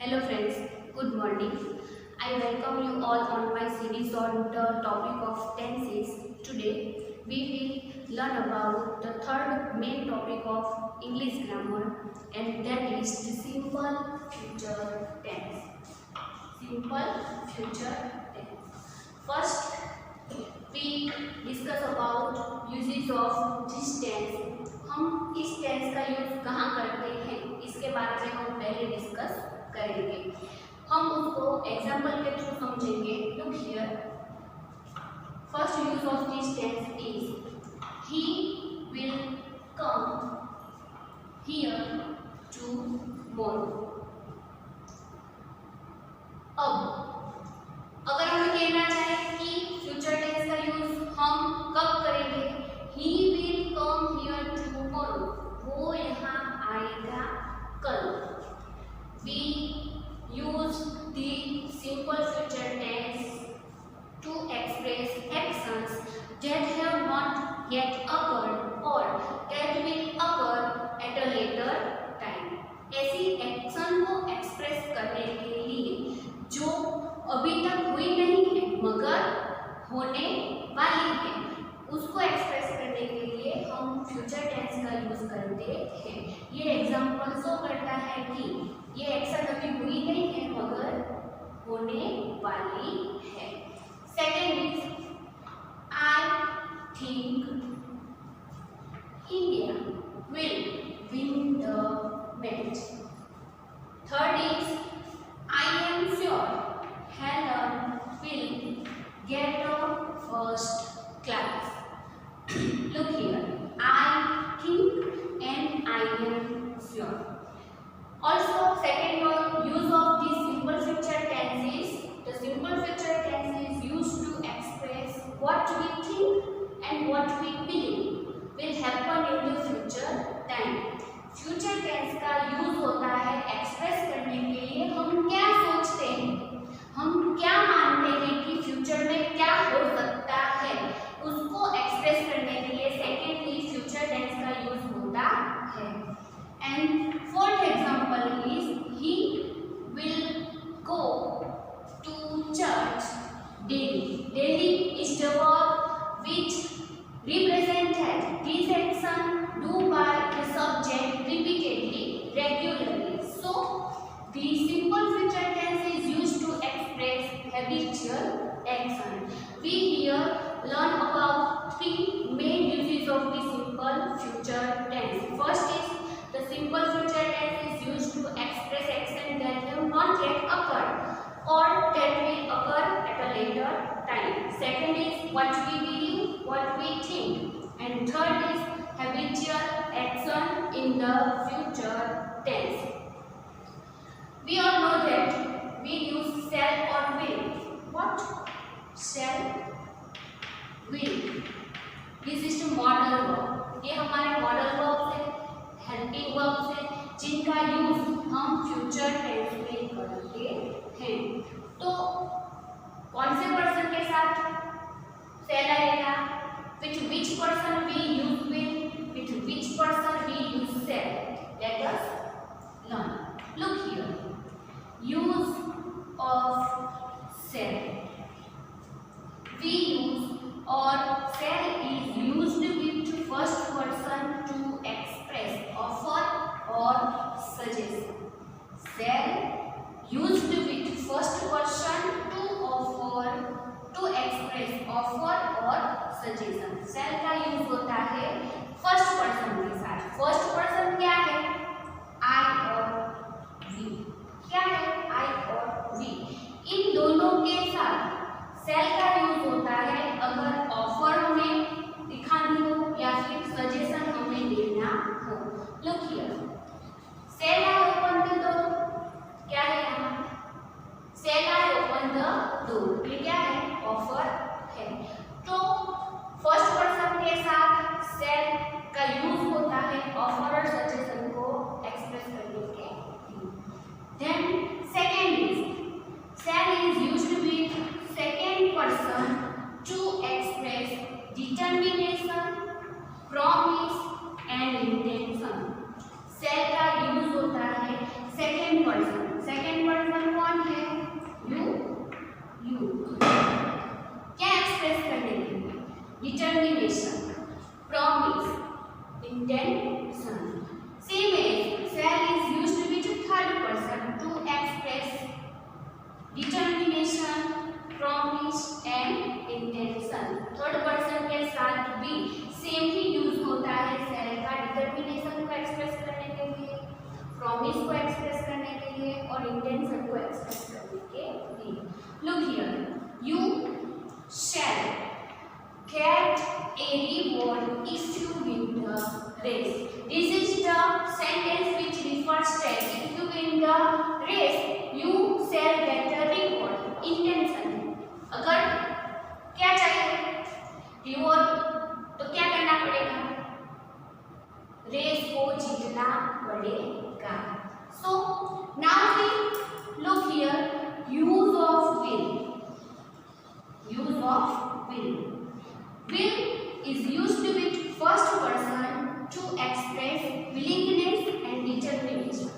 Hello friends, good morning. I welcome you all on my series on the topic of tenses. Today we will learn about the third main topic of English grammar, and that is the simple future tense. Simple future tense. First we discuss about uses of this tense. हम इस tense का use कहाँ करते हैं इसके बारे में हम पहले डिस्कस करेंगे। हम उसको एग्जाम्पल के थ्रू समझेंगे। Look here, first use of this tense is he will come here tomorrow. अब अगर हम कहना चाहें कि फ्यूचर टेंस का यूज हम कब करेंगे, ही विल कम हियर टुमारो, वो यहाँ आएगा कल। We use the simple future tense to express actions that have not yet occurred or that will occur at a later time. ऐसी एक्शन को एक्सप्रेस करने के लिए जो अभी तक हुई नहीं है मगर होने वाली है, उसको एक्सप्रेस करने के लिए हम फ्यूचर टेंस का यूज करते हैं। ये एग्जाम्पल शो करता है कि ये एक्शन अभी हुई नहीं है मगर होने वाली है। Second is I think India will win the match. Third is I am sure Helen will get a first class. Look here, I think and I am sure. Also, second use of this simple future tense is the simple future tense is used to express what we think and what we believe will happen in the future time. Future tense का use होता है express करने के लिए हम क्या सोचते हैं, हम क्या मानते हैं कि फ्यूचर में क्या हो सकता है, उसको एक्सप्रेस करने के लिए सेकेंडली फ्यूचर टेंस का यूज होता है। And fourth example is he will go to church daily. Daily is the verb which represented this action do by the subject repeatedly regularly. So the simple future tense is used to express habitual action. We here learn about three main uses of the simple future tense. First is the simple future tense is used to express action that have not yet occurred or that will occur at a later time. Second is what we believe, what we think, and third is habitual action in the future tense. We all know that we use shall or will. What? Shall, will. This is the modal verb. ये हमारे modal verb है, helping verb है, जिनका use हम future tense में करते हैं। तो कौन से पर्सन के साथ shall आएगा? With which person we use will? With which person we use shall? Let us learn. Look here. Use of shall. We use or shall is used with first person to express offer or suggestion. Shall used with first person to offer to express offer or suggestion. Shall का use होता है first person के साथ। First person क्या है? I और we। क्या है? I और we। इन दोनों के साथ shall का यूज होता है अगर ऑफर हमें दिखानी हो या फिर सजेशन हमें देना हो। Look here, shall I open the door? क्या है यहाँ? shall I open the door? ये क्या है? ऑफर है। तो फर्स्ट पर्सन के साथ shall का यूज होता है ऑफर और सजेशन को एक्सप्रेस करने के लिए। Then second is shall is used with second person determination, promise and intention. Third person के साथ भी सेम ही यूज होता है सेल का, डिटर्मिनेशन को एक्सप्रेस करने के लिए, प्रॉमिस को एक्सप्रेस करने के लिए और इंटेंशन को एक्सप्रेस करने के लिए। Look here, you shall get a reward if you win the race. This is the sentence which refers that if you win the race, you shall get a reward. Intention. अगर क्या चाहिए reward, तो क्या करना पड़ेगा? Race को जीतना पड़ेगा। So now we look here, use of will. Use of will. Will is used with first person to express willingness and determination.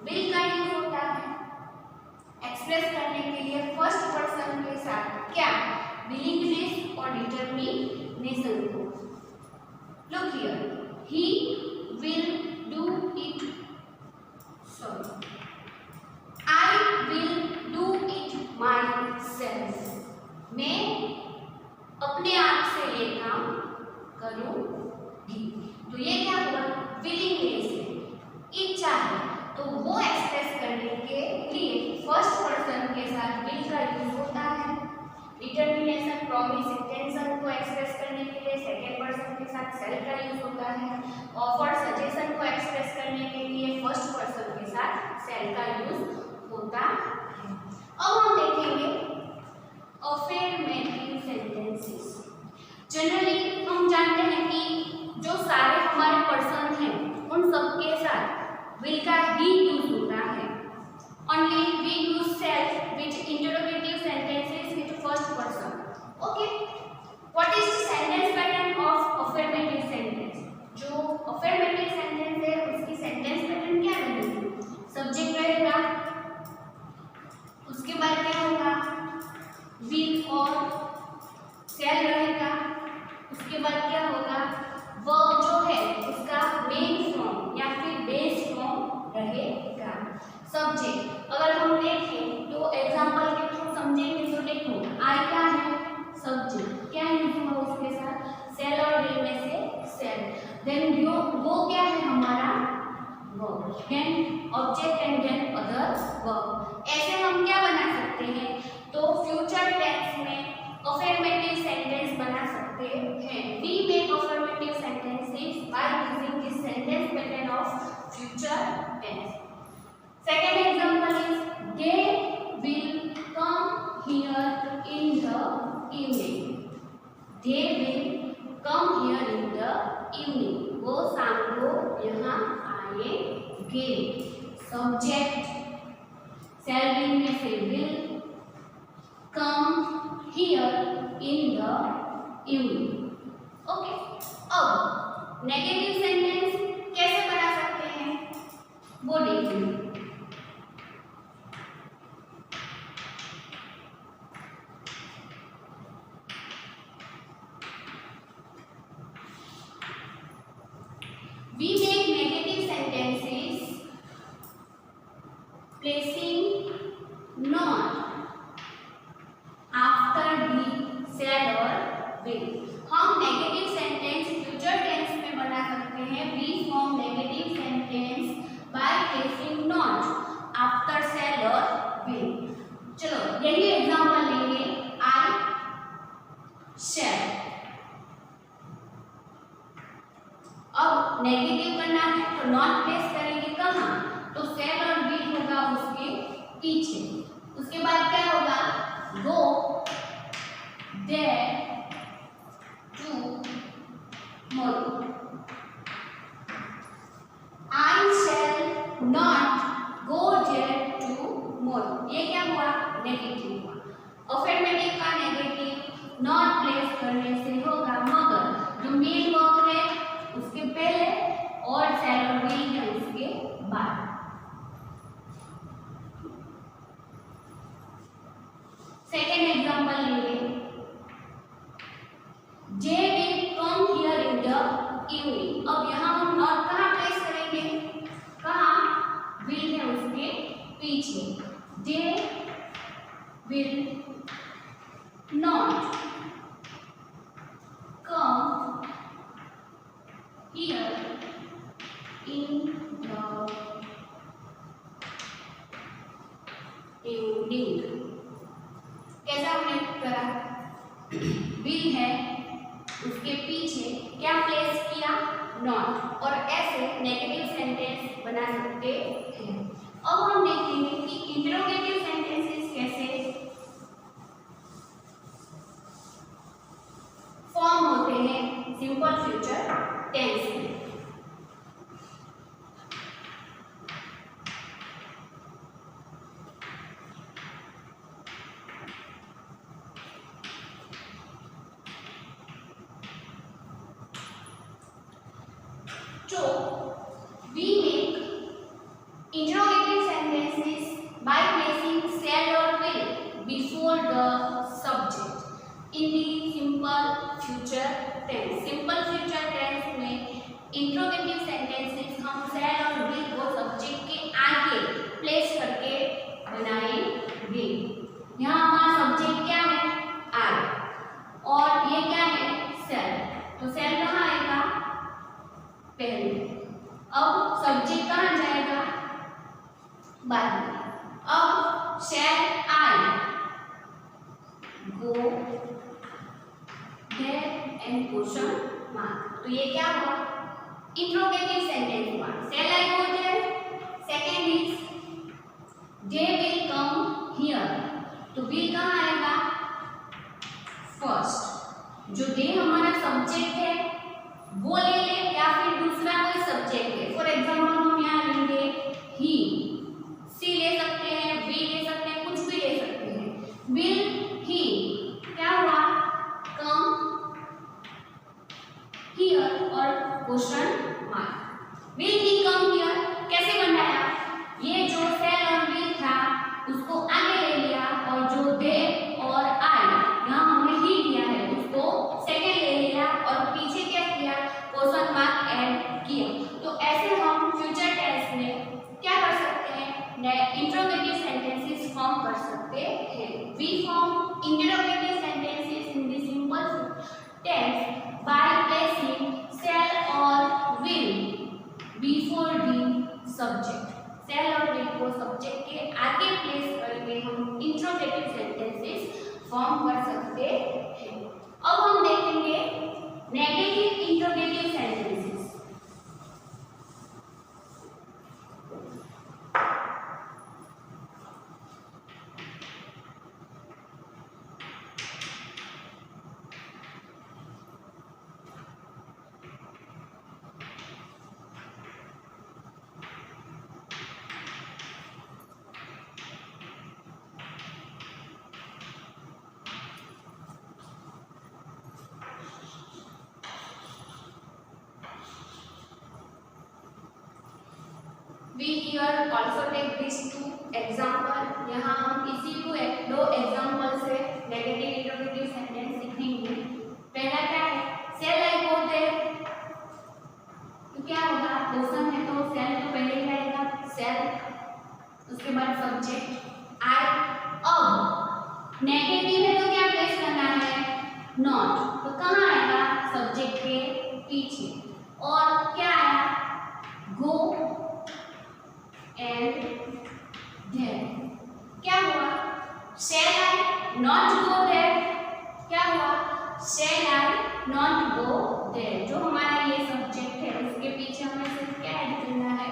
Will का यूज होता है एक्सप्रेस करने के लिए फर्स्ट पर्सन के साथ क्या, willingness और determination को। Look here, he will do it. Sorry, I will do it myself. मैं अपने आप से ये काम करूंगी। तो ये क्या हुआ, विलिंगनेस है, इच्छा है, तो वो एक्सप्रेस करने के लिए फर्स्ट पर्सन के साथ विल का यूज होता है। डिटर्मिनेशन, प्रॉमिस, इंटेंशन को एक्सप्रेस करने के लिए सेकंड पर्सन के साथ सेल का यूज होता है। ऑफर, सजेशन को एक्सप्रेस करने के लिए फर्स्ट पर्सन के साथ सेल का यूज होता है। अब हम देखेंगे अफर्मेटिव सेंटेंसेस। जनरली हम जानते हैं कि जो सारे हमारे पर्सन हैं उन सबके साथ विल का ही यूज होता है। Only we use shall with interrogative sentences with first person. Okay, what is the sentence pattern of affirmative sentence? जो अफर्मेटिव सेंटेंस है उसकी सेंटेंस पैटर्न क्या रहेगी? सब्जेक्ट रहेगा, उसके बाद क्या होगा, विल और सेल रहेगा, उसके बाद क्या होगा, वर्ब जो है उसका मेन फॉर्म या फिर बेस फॉर्म रहेगा। सब्जेक्ट अगर हम देखें तो एग्जांपल के थ्रू समझेंगे। तो देखो आई क्या है, सब्जेक्ट, क्या यूज हुआ उसके साथ, सेल और विल में से सेल। देन यो वो क्या है हमारा, verb, then object and then other verb. ऐसे हम क्या बना सकते हैं, तो फ्यूचर टेंस में अफर्मेटिव सेंटेंस बना सकते हैं। We make affirmative sentences by using this sentence pattern of future tense. Second example is they will come here in the evening. They will come here in the evening, वो शाम को यहाँ आएंगे। Subject cell will में से will, come here in the evening. Okay. अब negative sentence कैसे बना सकते हैं वो देखिए। We make negative sentences placing not after the shall और विल। हम नेगेटिव सेंटेंस फ्यूचर टेंस में बना सकते हैं। We form negative sentence by placing not after shall और विल। चलो यही एग्जांपल लेंगे, आई शैल। अब नेगेटिव करना है तो नॉट प्लेस करेंगे कहाँ, तो सेल और विल होगा उसके पीछे। उसके बाद क्या होगा, go there tomorrow. I shall not go there tomorrow. ये क्या हुआ, नेगेटिव हुआ। अफर्मेटिव का नेगेटिव नॉट प्लेस करने से होगा मगर जो मेन वर्ब है उसके पहले और सेल और विल है उसके बाद। सेकेंड एग्जांपल लेंगे, J will come here in the evening. अब यहाँ हम नॉट कहाँ प्लेस करेंगे, कहाँ, विल है उसके पीछे। जे will not come here in the evening। कैसा हमने करा? will है, उसके पीछे क्या प्लेस किया? नॉट, और ऐसे नेगेटिव सेंटेंस बना सकते हैं। अब हम देखेंगे कि इंटरोगेटिव सेंटेंसेस कैसे फॉर्म होते हैं सिंपल फ्यूचर टेंस में। So we make interrogative sentences by placing shall or will before the subject in the simple future tense। simple future tense में interrogative sentences हम shall और will को subject के आगे प्लेस करके बनाएंगे। यहाँ हमारा subject क्या है? I, और ये क्या है? shall। तो shall कहाँ आएगा? पहले। अब सब्जेक्ट कहाँ जाएगा? बाद में। अब shall I go there and question mark। तो ये क्या हुआ? इंट्रोगेटिव सेंटेंस हुआ। shall I go there? Second is they will come here। तो will कहाँ आएगा? फर्स्ट। जो they हमारा सब्जेक्ट है वो ले ले या फिर दूसरा कोई सब्जेक्ट है। फॉर एग्जाम्पल हम यहाँ लेंगे ही, सी ले सकते हैं, वी ले सकते हैं, कुछ भी ले सकते हैं। विल ही क्या हुआ? कम हियर और question mark. Will he come here कैसे बनाया? ये जो shall और will था उसको आगे ले लिया और जो they और I यहाँ हमने ही लिया है उसको सेकेंड ले लिया और पीछे क्या किया? क्वेश्चन मार्क ऐड किया। तो ऐसे हम फ्यूचर टेंस में क्या कर सकते हैं? इंट्रोगेटिव सेंटेंसेस फॉर्म कर सकते हैं। We form interrogative sentences in the simple tense by placing shall और will before the subject. shall और will को सब्जेक्ट के आगे प्लेस करके हम इंट्रोगेटिव सेंटेंसेस फॉर्म कर सकते हैं। अब हम देखेंगे negative interrogative sentences. We here also take these two example। यहाँ हम इसी दो एग्जाम्पल से नेगेटिव इंट्रोगेटिव सेंटेंस सीखेंगे। पहला क्या है? shall I go there। तो क्या होगा? क्वेश्चन है तो shall तो पहले ही आएगा shall, उसके बाद सब्जेक्ट I। अब नेगेटिव है तो क्या प्लेस करना है? नॉट। तो कहाँ आएगा? सब्जेक्ट के पीछे। और क्या आया? go and there। क्या हुआ? shall I not go there। क्या हुआ? shall I not go there। जो हमारा ये सब्जेक्ट है उसके पीछे हमें सिर्फ क्या ऐड करना है?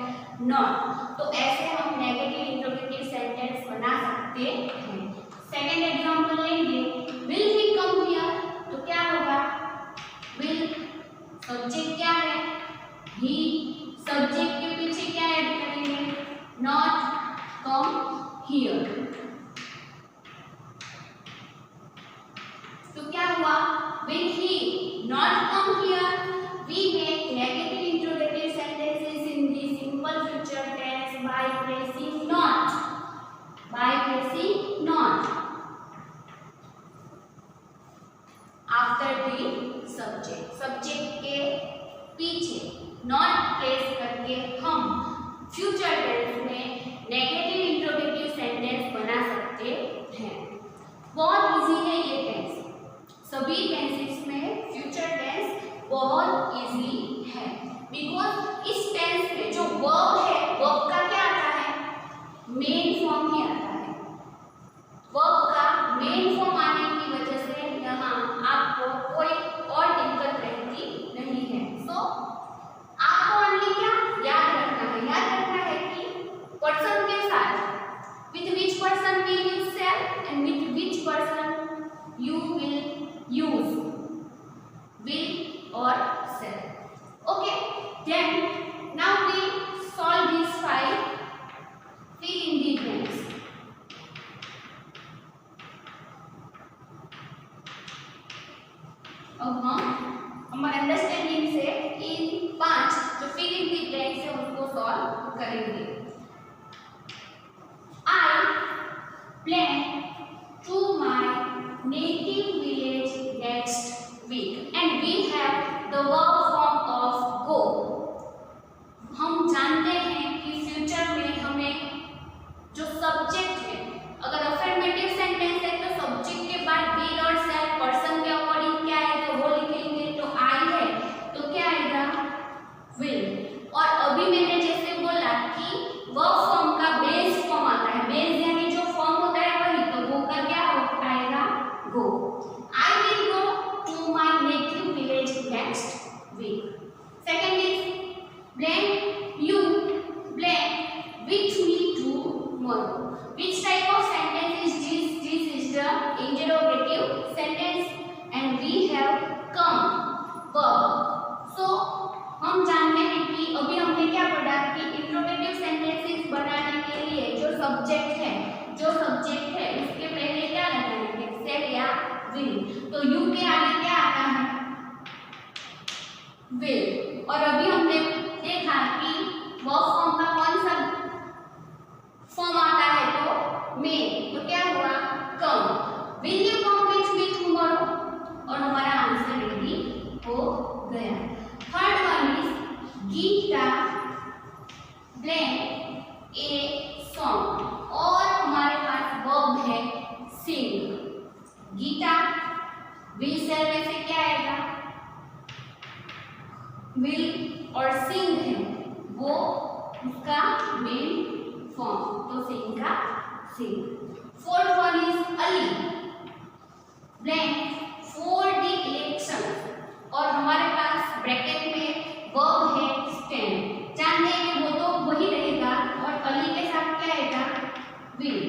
not। तो ऐसे हम नेगेटिव इंट्रोगेटिव सेंटेंस बना सकते हैं। सेकेंड एग्जांपल लेंगे will he come here। तो क्या होगा? will सब्जेक्ट क्या है? he, सब्जेक्ट के पीछे क्या ऐड करेंगे? not come here। तो क्या हुआ? will he not come here। we make negative interrogative sentences in the simple future tense by placing not after the subject। Subject के पीछे not प्लेस करके हम फ्यूचर टेंस में नेगेटिव इंट्रोगेटिव सेंटेंस बना सकते हैं। अब हम हमारे अंडरस्टैंडिंग से इन 5 जो फिल इन द ब्लैंक्स है उसको सॉल्व करेंगे। I plan to my native village next week and we have the verb form of go. हम जानते हैं कि फ्यूचर में हमें जो सब्जेक्ट है, अगर अफर्मेटिव सेंटेंस है तो सब्जेक्ट के बाद विल और शैल पर्सन के अकॉर्डिंग क्या है तो वो लिखेंगे। तो आई है तो क्या आएगा विल। और अभी मैंने जैसे बोला कि वर्ब फॉर्म का बेस फॉर्म आता है, बेस यानी जो फॉर्म होता है वही, तो वो का क्या आएगा go. I will go to my native village next week. Second is blank you blank with me tomorrow. Which type of sentence is this? This is the interrogative sentence and we have come verb. So हम जानते हैं कि अभी हमने क्या पढ़ा कि interrogative sentences बनाने के लिए जो सब्जेक्ट है उसके पहले क्या लगाएंगे, सेल या विल। तो यू के आगे क्या आता है विल। और अभी हमने देखा कि वर्ब फॉर्म का कौन सा फॉर्म आता है तो मे, तो क्या हुआ come. Will you come with me tomorrow, और हमारा आंसर रेडी हो गया। Third one is Gita blank a song, और हमारे पास वर्ब है सिंग। गीता विल सेल में से क्या आएगा विल, और सिंग है वो उसका मेन फॉर्म, तो सिंग का sing. Fourth one is Ali blank for the election, और हमारे पास ब्रैकेट में वर्ब है स्टैंड। जानते हैं कि वो तो वही रहेगा और अली के साथ क्या आएगा विल।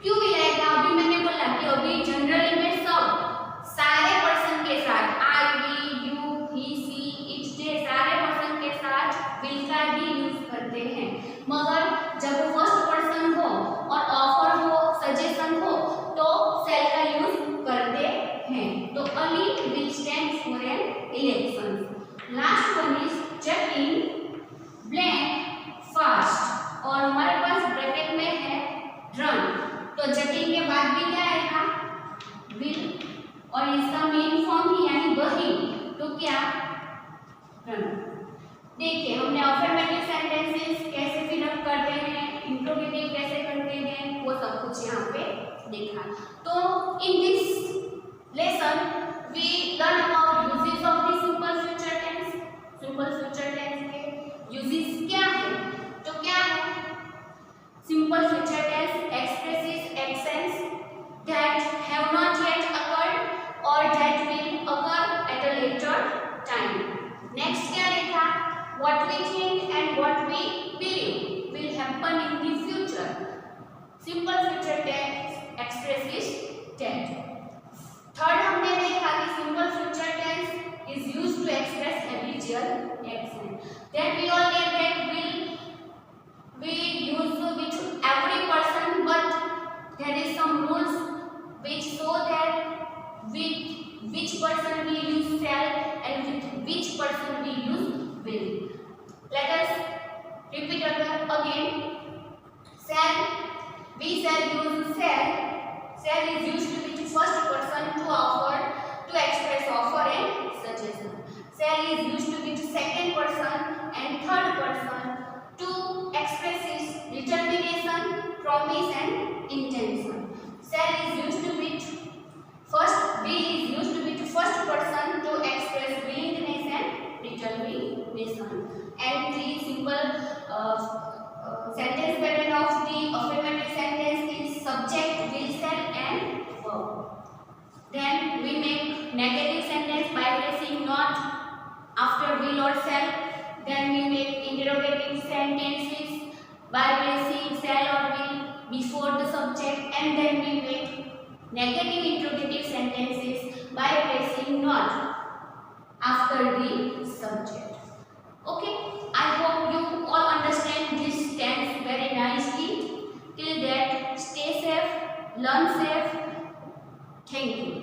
क्यों विल आएगा, अभी मैंने बोला कि अभी जनरली में सब सारे पर्सन के साथ I we you he she it they सारे पर्सन के साथ विल का ही यूज करते हैं। मगर जब फर्स्ट पर्सन हो और ऑफर हो सजेशन हो तो सेल का यूज करते हैं। तो Ali will stand for an election. Last one is Jatin blank fast, और हमारे पास ब्रैकेट में है रन, तो जतिन के बाद भी क्या आएगा विल, और इसका मेन फॉर्म ही यानी वही, तो क्या रन। देखिए हमने अफर्मेटिव सेंटेंसेस कैसे फिल अप करते हैं, इंट्रोगेटिव कैसे करते हैं, वो सब कुछ यहाँ पे देखा। तो in this lesson we learn about uses of the simple future tense. Simple future tense के यूजेस क्या है, तो क्या है simple future tense expresses actions that have not yet occurred or that will occur at a later time. Next क्या लिखा, what we think and what we believe will happen in the future. Simple future tense expresses that. Third हमने देखा कि simple future tense is used to express habitual action. Then we all know that will use with every person, but there is some rules which show that with which person will use shall and with which person will use will. Let us repeat again. Shall, we shall use shall. Shall is used with first person to offer, to express offer and suggestion. Shall is used with second person and third person to express its determination, promise and intention. Shall is used with first, will is used with first person to express willingness and determination. And the simple sentence pattern of the affirmative sentence is subject, will, shall and verb. Then we make negative sentence by placing not after will or shall. Then we make interrogative sentences by placing shall or will before the subject, and then we make negative interrogative sentences by placing not after the subject. Okay, I hope you all understand this tense very nicely. Till that, stay safe, learn safe. Thank you.